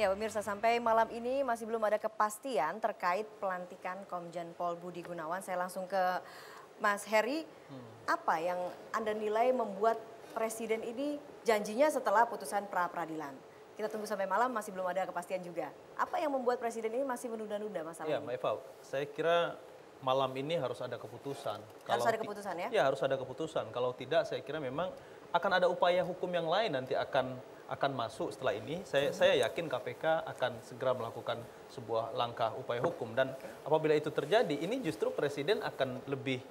Ya, pemirsa, sampai malam ini masih belum ada kepastian terkait pelantikan Komjen Pol Budi Gunawan. Saya langsung ke Mas Heri. Apa yang Anda nilai membuat Presiden ini janjinya setelah putusan pra-peradilan? Kita tunggu sampai malam, masih belum ada kepastian juga. Apa yang membuat Presiden ini masih menunda-nunda masalah Ya, ini? Mbak Eva, saya kira malam ini harus ada keputusan. Harus ada keputusan ya? Ya, harus ada keputusan. Kalau tidak, saya kira memang akan ada upaya hukum yang lain nanti akan masuk setelah ini. Saya yakin KPK akan segera melakukan sebuah langkah upaya hukum. Dan apabila itu terjadi, ini justru Presiden akan lebih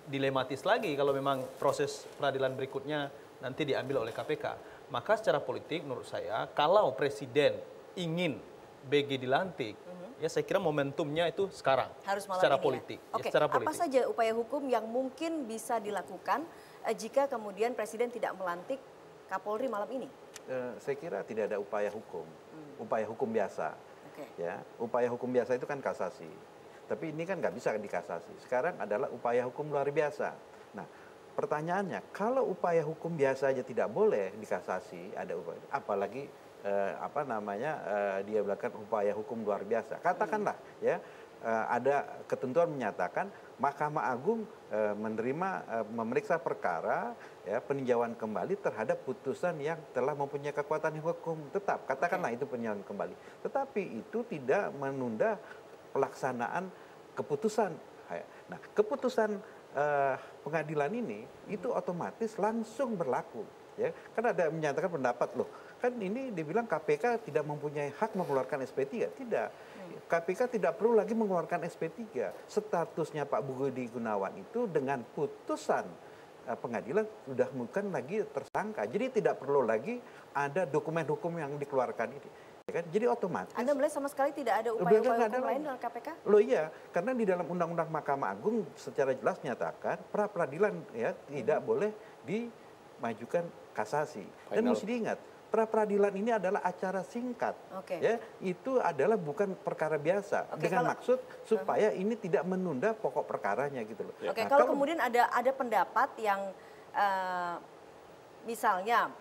dilematis lagi kalau memang proses peradilan berikutnya nanti diambil oleh KPK. Maka secara politik menurut saya, kalau Presiden ingin BG dilantik, ya saya kira momentumnya itu sekarang. Harus malam secara ini politik. ya? Oke, Ya, secara apa politik. saja upaya hukum yang mungkin bisa dilakukan jika kemudian Presiden tidak melantik Kapolri malam ini? Saya kira tidak ada upaya hukum biasa. Oke. Ya, upaya hukum biasa itu kan kasasi. Tapi ini kan nggak bisa dikasasi. Sekarang adalah upaya hukum luar biasa. Nah, pertanyaannya, kalau upaya hukum biasa aja tidak boleh dikasasi, ada upaya, apalagi dia melakukan upaya hukum luar biasa. Katakanlah, ya, ada ketentuan menyatakan Mahkamah Agung memeriksa perkara, ya, peninjauan kembali terhadap putusan yang telah mempunyai kekuatan hukum tetap. Katakanlah itu peninjauan kembali. Tetapi itu tidak menunda pelaksanaan keputusan. Nah, keputusan pengadilan ini itu otomatis langsung berlaku. Ya, kan ada menyatakan pendapat, loh, kan ini dibilang KPK tidak mempunyai hak mengeluarkan SP3. Tidak. KPK tidak perlu lagi mengeluarkan SP3. Statusnya Pak Budi Gunawan itu dengan putusan pengadilan sudah bukan lagi tersangka. Jadi tidak perlu lagi ada dokumen hukum yang dikeluarkan ini. Ya kan? Jadi otomatis. Anda melihat sama sekali tidak ada upaya-upaya hukum lain dalam KPK? Loh iya, karena di dalam Undang-Undang Mahkamah Agung secara jelas menyatakan pra-peradilan ya tidak boleh dimajukan kasasi. Dan mesti diingat, pra-peradilan ini adalah acara singkat. Oke. Ya, itu adalah bukan perkara biasa. Oke, dengan maksud supaya ini tidak menunda pokok perkaranya gitu loh. Oke, Nah, kalau kemudian ada pendapat yang misalnya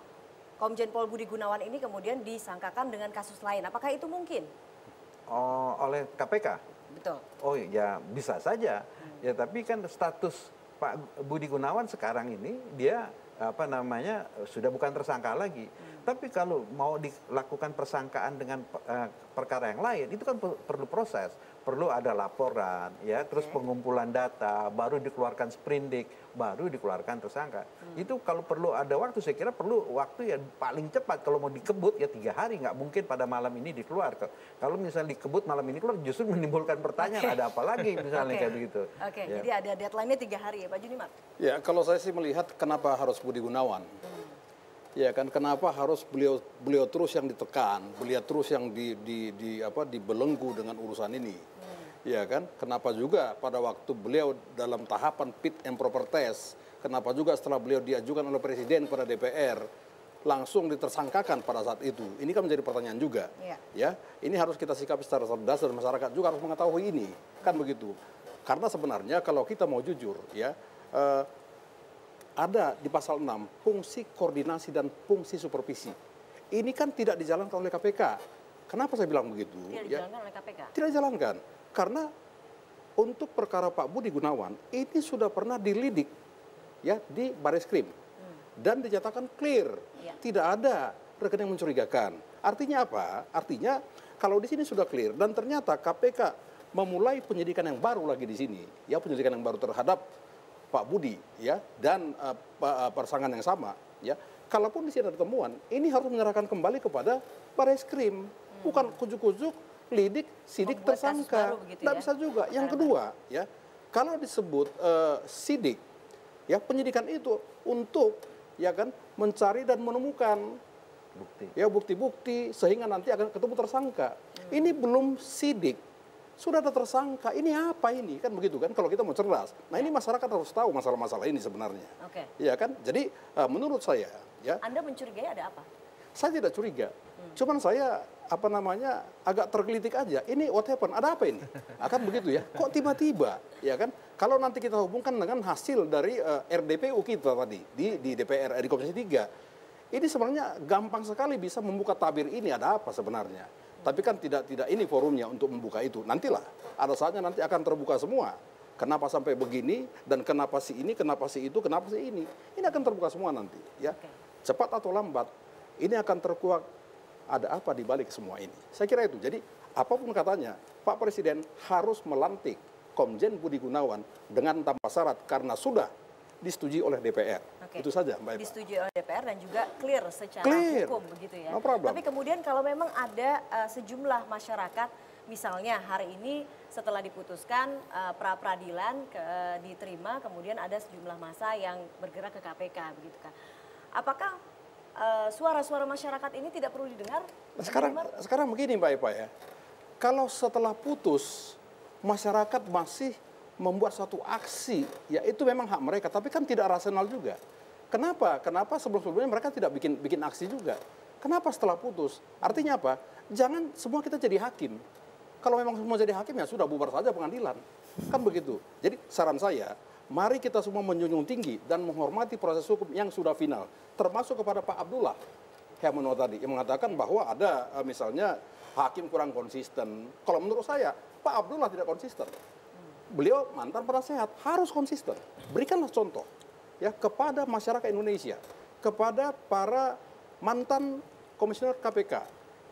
Komjen Pol Budi Gunawan ini kemudian disangkakan dengan kasus lain, apakah itu mungkin? oleh KPK. Betul. Oh ya bisa saja. Ya tapi kan status Pak Budi Gunawan sekarang ini dia sudah bukan tersangka lagi. Tapi kalau mau dilakukan persangkaan dengan perkara yang lain itu kan perlu proses, perlu ada laporan, ya, terus pengumpulan data, baru dikeluarkan sprindik, baru dikeluarkan tersangka. Itu kalau perlu ada waktu, saya kira perlu waktu ya paling cepat. Kalau mau dikebut ya 3 hari, nggak mungkin pada malam ini dikeluarkan. Kalau misalnya dikebut malam ini keluar justru menimbulkan pertanyaan ada apa lagi misalnya kayak begitu. Oke, Ya. jadi ada deadline-nya 3 hari ya Pak Junimat? Ya, kalau saya sih melihat kenapa harus Budi Gunawan. Ya kan, kenapa harus beliau terus yang ditekan, beliau terus yang dibelenggu dengan urusan ini. Ya kan, kenapa juga pada waktu beliau dalam tahapan fit and proper test, kenapa juga setelah beliau diajukan oleh Presiden pada DPR, langsung ditersangkakan pada saat itu. Ini kan menjadi pertanyaan juga. Ya, ini harus kita sikapi secara cerdas dan masyarakat juga harus mengetahui ini. Kan begitu. Karena sebenarnya kalau kita mau jujur, ya, ada di pasal 6 fungsi koordinasi dan fungsi supervisi. Ini kan tidak dijalankan oleh KPK. Kenapa saya bilang begitu? Tidak dijalankan oleh KPK? Tidak dijalankan. Karena untuk perkara Pak Budi Gunawan ini sudah pernah dilidik ya di Bareskrim dan dinyatakan clear. Tidak ada rekening mencurigakan. Artinya apa? Artinya kalau di sini sudah clear dan ternyata KPK memulai penyidikan yang baru lagi di sini, ya, penyidikan yang baru terhadap Pak Budi, ya, dan pasangan yang sama, ya. Kalaupun di sini ada temuan, ini harus menyerahkan kembali kepada Bareskrim, bukan kujuk-kujuk, lidik, sidik, tersangka. Tidak bisa juga. Yang kedua, ya, kalau disebut sidik, ya, penyidikan itu untuk, ya kan, mencari dan menemukan bukti-bukti sehingga nanti akan ketemu tersangka. Ini belum sidik. Sudah ada tersangka, ini apa ini? Kan begitu kan, kalau kita mau cerdas. Nah, ini masyarakat harus tahu masalah-masalah ini sebenarnya. Oke. Ya kan, jadi menurut saya, ya. Anda mencurigai ada apa? Saya tidak curiga. Cuman saya, agak tergelitik aja. Ini what happened? Ada apa ini? Akan begitu ya. Kok tiba-tiba, ya kan? Kalau nanti kita hubungkan dengan hasil dari RDPU kita tadi, di DPR, di Komisi 3. Ini sebenarnya gampang sekali bisa membuka tabir ini, ada apa sebenarnya. Tapi kan tidak ini forumnya untuk membuka itu. Nantilah, ada saatnya nanti akan terbuka semua. Kenapa sampai begini, dan kenapa si ini, kenapa si itu, kenapa si ini. Ini akan terbuka semua nanti. Ya. Cepat atau lambat, ini akan terkuak ada apa di balik semua ini. Saya kira itu. Jadi apapun katanya, Pak Presiden harus melantik Komjen Budi Gunawan dengan tanpa syarat karena sudah disetujui oleh DPR. Itu saja, Mbak Eva. Disetujui oleh DPR dan juga clear secara hukum begitu ya. No problem. Tapi kemudian kalau memang ada sejumlah masyarakat, misalnya hari ini setelah diputuskan pra peradilan diterima, kemudian ada sejumlah massa yang bergerak ke KPK begitu kan. Apakah suara-suara masyarakat ini tidak perlu didengar? Sekarang begini Mbak Eva ya. Kalau setelah putus masyarakat masih membuat suatu aksi, ya itu memang hak mereka, tapi kan tidak rasional juga. Kenapa? Kenapa sebelum-sebelumnya mereka tidak bikin aksi juga? Kenapa setelah putus? Artinya apa? Jangan semua kita jadi hakim. Kalau memang semua jadi hakim ya sudah bubar saja pengadilan. Kan begitu. Jadi saran saya, mari kita semua menjunjung tinggi dan menghormati proses hukum yang sudah final. Termasuk kepada Pak Abdullah Hermano tadi yang mengatakan bahwa ada misalnya hakim kurang konsisten. Kalau menurut saya, Pak Abdullah tidak konsisten. Beliau mantan penasehat, harus konsisten. Berikanlah contoh ya kepada masyarakat Indonesia, kepada para mantan komisioner KPK.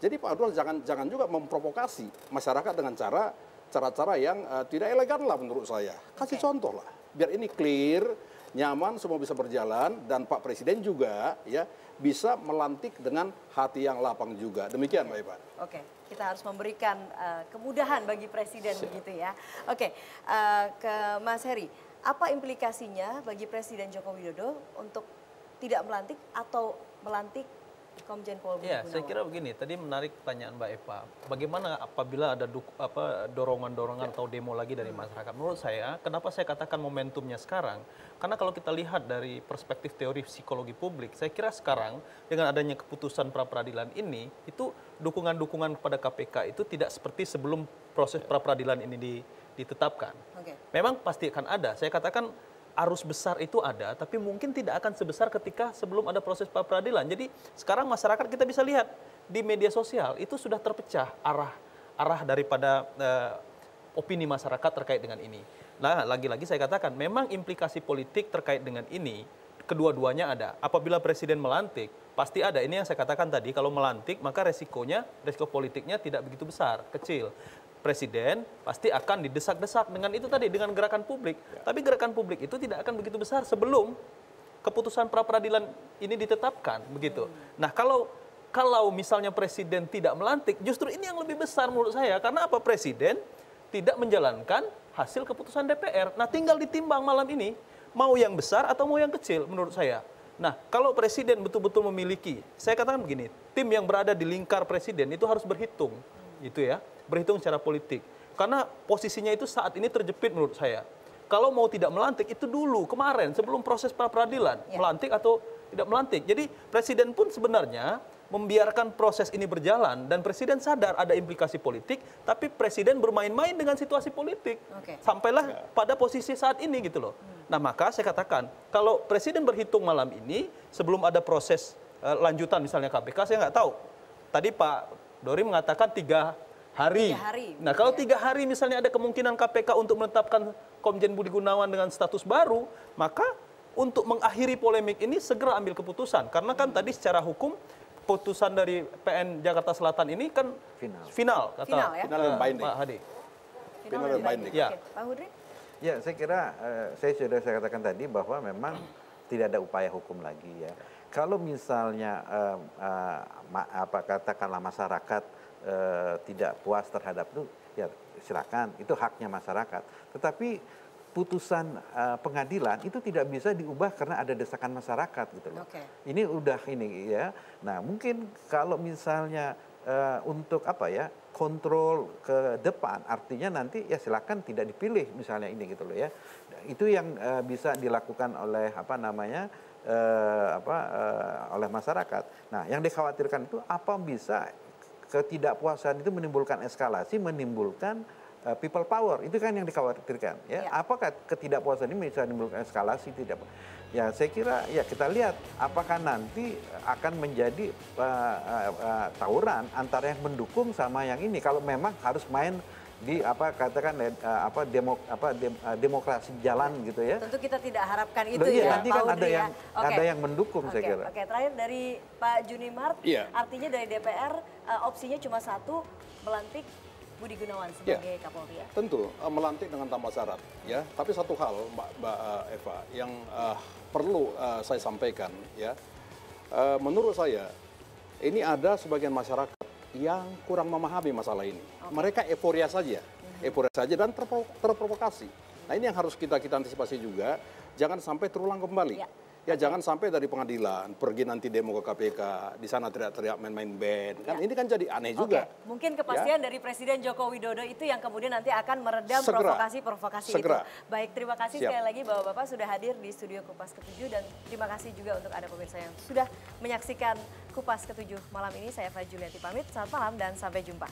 Jadi Pak Abdullah jangan juga memprovokasi masyarakat dengan cara-cara yang tidak elegan lah menurut saya. Kasih contoh lah, biar ini clear, nyaman, semua bisa berjalan, dan Pak Presiden juga ya bisa melantik dengan hati yang lapang juga. Demikian Mbak Eva. Oke, kita harus memberikan kemudahan bagi Presiden begitu ya. Oke, ke Mas Heri, apa implikasinya bagi Presiden Joko Widodo untuk tidak melantik atau melantik Komjen Pol Budi Gunawan? Ya, saya kira begini. Tadi menarik pertanyaan Mbak Eva. Bagaimana apabila ada dorongan-dorongan atau demo lagi dari masyarakat? Menurut saya, kenapa saya katakan momentumnya sekarang? Karena kalau kita lihat dari perspektif teori psikologi publik, saya kira sekarang dengan adanya keputusan pra-peradilan ini, itu dukungan-dukungan kepada KPK itu tidak seperti sebelum proses pra-peradilan ini ditetapkan. Memang pasti akan ada. Saya katakan arus besar itu ada, tapi mungkin tidak akan sebesar ketika sebelum ada proses pra-peradilan. Jadi sekarang masyarakat kita bisa lihat di media sosial itu sudah terpecah arah daripada opini masyarakat terkait dengan ini. Nah, lagi-lagi saya katakan memang implikasi politik terkait dengan ini kedua-duanya ada. Apabila Presiden melantik, pasti ada. Ini yang saya katakan tadi, kalau melantik maka resiko politiknya tidak begitu besar, kecil. Presiden pasti akan didesak-desak dengan itu tadi, dengan gerakan publik. Tapi gerakan publik itu tidak akan begitu besar sebelum keputusan pra-peradilan ini ditetapkan, begitu. Nah, kalau misalnya Presiden tidak melantik, justru ini yang lebih besar menurut saya. Karena apa? Presiden tidak menjalankan hasil keputusan DPR. Nah, tinggal ditimbang malam ini, mau yang besar atau mau yang kecil menurut saya. Nah, kalau Presiden betul-betul memiliki, saya katakan begini, tim yang berada di lingkar Presiden itu harus berhitung, gitu ya. Berhitung secara politik. Karena posisinya itu saat ini terjepit menurut saya. Kalau mau tidak melantik itu dulu kemarin sebelum proses pra-peradilan, melantik atau tidak melantik. Jadi Presiden pun sebenarnya membiarkan proses ini berjalan dan Presiden sadar ada implikasi politik, tapi Presiden bermain-main dengan situasi politik. Sampailah pada posisi saat ini gitu loh. Nah, maka saya katakan kalau Presiden berhitung malam ini sebelum ada proses lanjutan misalnya KPK, saya nggak tahu. Tadi Pak Dori mengatakan 3 hari. Nah, kalau 3 hari misalnya ada kemungkinan KPK untuk menetapkan Komjen Budi Gunawan dengan status baru, maka untuk mengakhiri polemik ini segera ambil keputusan. Karena kan tadi secara hukum putusan dari PN Jakarta Selatan ini kan final kata final dan binding. Pak Hadi. Final dan binding. Ya. Pak Hudri? Ya, saya kira saya katakan tadi bahwa memang tidak ada upaya hukum lagi ya. Kalau misalnya katakanlah masyarakat tidak puas terhadap itu, ya silakan, itu haknya masyarakat. Tetapi putusan pengadilan itu tidak bisa diubah karena ada desakan masyarakat gitu loh. Ini udah ini ya. Nah, mungkin kalau misalnya untuk kontrol ke depan, artinya nanti ya silakan tidak dipilih misalnya ini gitu loh ya. Itu yang bisa dilakukan oleh oleh masyarakat. Nah, yang dikhawatirkan itu apa bisa ketidakpuasan itu menimbulkan eskalasi, menimbulkan people power. Itu kan yang dikhawatirkan. Ya. Apakah ketidakpuasan ini bisa menimbulkan eskalasi? Tidak. Ya, saya kira ya kita lihat apakah nanti akan menjadi tawuran antara yang mendukung sama yang ini. Kalau memang harus main di katakan demokrasi jalan gitu ya. Tentu kita tidak harapkan itu Iya, ya, nanti Pak kan Udri ya. ada yang mendukung saya kira. Oke, terakhir dari Pak Junimart, Iya. artinya dari DPR opsinya cuma satu, melantik Budi Gunawan sebagai Kapolri ya. Tentu melantik dengan tanpa syarat ya. Tapi satu hal Mbak Eva yang perlu saya sampaikan ya. Menurut saya ini ada sebagian masyarakat yang kurang memahami masalah ini. Mereka euforia saja dan terprovokasi. Nah ini yang harus kita antisipasi juga. Jangan sampai terulang kembali. Ya jangan sampai dari pengadilan pergi nanti demo ke KPK, di sana teriak-teriak main-main band. Kan ini kan jadi aneh juga. Mungkin kepastian dari Presiden Joko Widodo itu yang kemudian nanti akan meredam provokasi-provokasi itu. Baik, terima kasih sekali lagi Bapak-bapak sudah hadir di studio Kupas Ke-7 dan terima kasih juga untuk Anda pemirsa yang sudah menyaksikan Kupas Ke-7 malam ini. Saya Eva Julianti pamit, selamat malam dan sampai jumpa.